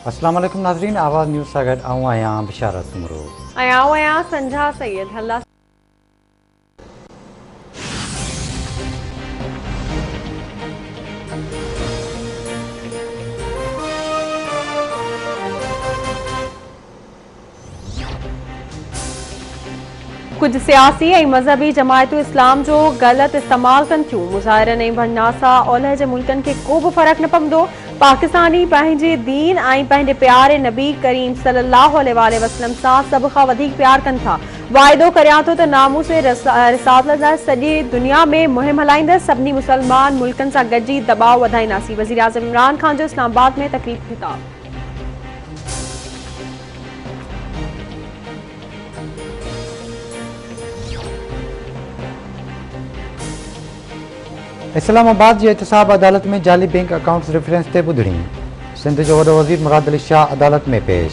अस्सलाम वालेकुम नाज़रीन, आवाज़ न्यूज़ सां गॾु आऊं आहियां बिशारत उमरो ऐं आऊं आहियां संझा सैयद। हल्ला कुछ सियासी ऐं मज़हबी जमायतूं इस्लाम जो ग़लत इस्तेमालु कनि थियूं। मुज़ाहिरनि ऐं भञा सां ओलह जे मुल्कनि खे को बि फ़र्क़ु न पवंदो। पाकिस्तानी पंहिंजे दीन ऐं पंहिंजे प्यारे नबी करीम सल्लल्लाहु अलैहि वसल्लम सां सभ खां वधीक प्यार कनि था। वाइदो करियां थो त नामूस रिसालत लाइ सॼी दुनिया में मुहिम हलाईंदसि। सभिनी मुसलमान मुल्कनि सां गॾिजी दबाउ वधाईंदासीं। वज़ीर आज़म इमरान ख़ान जो इस्लामाबाद में तक़रीब ख़िताब। इस्लामाबाद जी एहतसाब अदालत में जाली बैंक अकाउंट्स रेफरेंस ते ॿुधणी। सिंध जो वॾो वज़ीर मुराद अली शाह अदालत में पेश।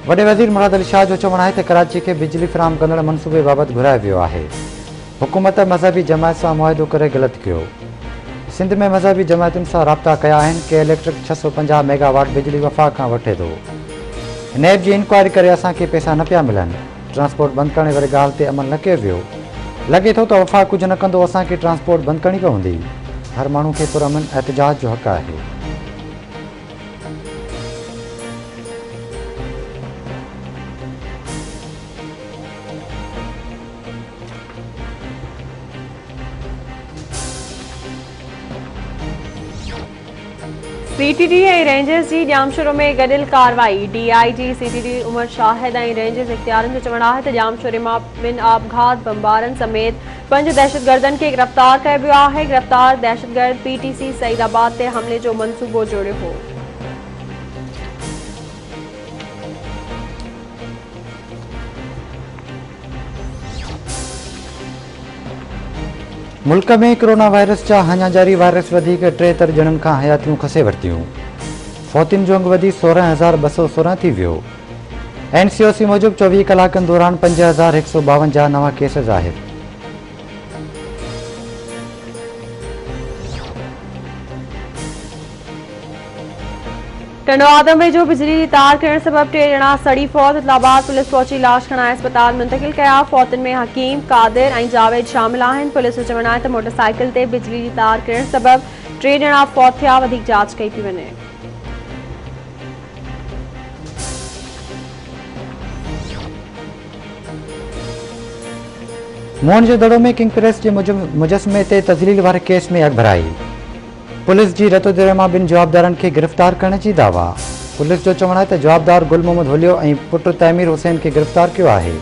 वॾे वज़ीर मुराद अली शाह जो चवणु आहे त कराची खे बिजली फ़राहम कंदड़ मनसूबे बाबति घुरायो वियो आहे। हुकूमत मज़हबी जमायत सां मुआहिदो करे ग़लति कयो। सिंध में मज़हबी जमायतुनि सां राब्ता कया आहिनि के इलेक्ट्रिक 650 मेगावाट बिजली वफ़ा खां वठे थो। नैब जी इंक्वायरी करे असांखे पैसा न पिया मिलनि। ट्रांसपोर्ट बंदि करण वारी ॻाल्हि ते अमल न कयो वियो। लॻे थो त वफ़ा कुझु न कंदो, असांखे ट्रांसपोर्ट बंदि करणी पवंदी। हर माण्हू खे पुरअमन एहतजाज जो हक़ आहे। सीटीडी ऐं रेंजर्स जी ॼामशोरो में गॾियल कार्रवाई। डीआईजी सीटीडी उमर शाहिद ऐं रेंजर्स इख़्तियारनि जो चवणु आहे त ॼामशोरे मां ॿिनि आपघात बमबारनि समेत 5 दहशतगर्दनि खे गिरफ़्तार कयो वियो आहे। गिरफ़्तार दहशतगर्द पीटीसी सईदाबाद ते हमले जो मंसूबो जोड़ियो हो। मुल्क में कोरोना वायरस जा अञा जारी वायरस वधीक 73 ॼणनि खां हयातियूं खसे वरितियूं। फौतियुनि जो अंग वधी 16,216 थी वियो। एनसीओसी मूजिबि 24 कलाकनि दौरान 5,152 नवां केस ज़ाहिर। टंडो आदम वेझो बिजली जी तार किरण सबब 3 ॼणा सड़ी फौत। इस्लामाबाद पुलिस पहुची लाश खणाए अस्पताल मुंतकिल कया। फौतुनि में हकीम, कादिर ऐं जावेद शामिल आहिनि। पुलिस जो चवणु आहे त मोटरसाइकिल ते बिजली जी तार किरण सबब 3 ॼणा फौत थिया। वधीक जांच कई पई वञे। मोहन जे दड़ो में किंग प्रेस जे मुजस्मे ते तज़लील वारे केस में अॻभराई। पुलिस जी रतोदरे मां 2 जवाबदारनि खे गिरफ़्तार करण जी दावा। पुलिस जो चवणु आहे त जवाबदार गुल मोहम्मद होलियो ऐं पुटु तैमीर हुसैन खे गिरफ़्तार कयो आहे।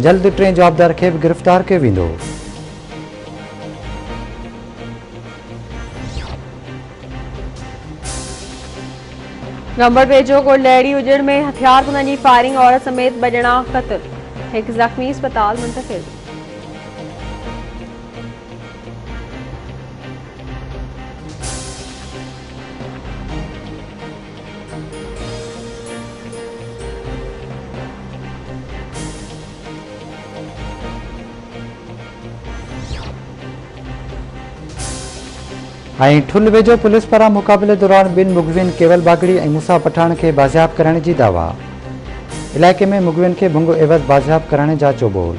जल्द 3 जवाबदार खे बि गिरफ़्तार कयो वेंदो। गंबर वेझो गोलैड़ी उजड़ में हथियार बंदनि जी फायरिंग, औरत समेत 2 ॼणा क़त्ल, 1 ज़ख़्मी अस्पताल मुंतकिल। ऐं ठुल वेझो पुलिस पारां मुक़ाबले दौरान 2 मुग़विन केवल बागड़ी ऐं मूसा पठाण खे बाज़ियाब करण जी दावा। इलाइक़े में मुग़विन खे भंगो एवज़ बाज़ियाब करण जा चोबोल।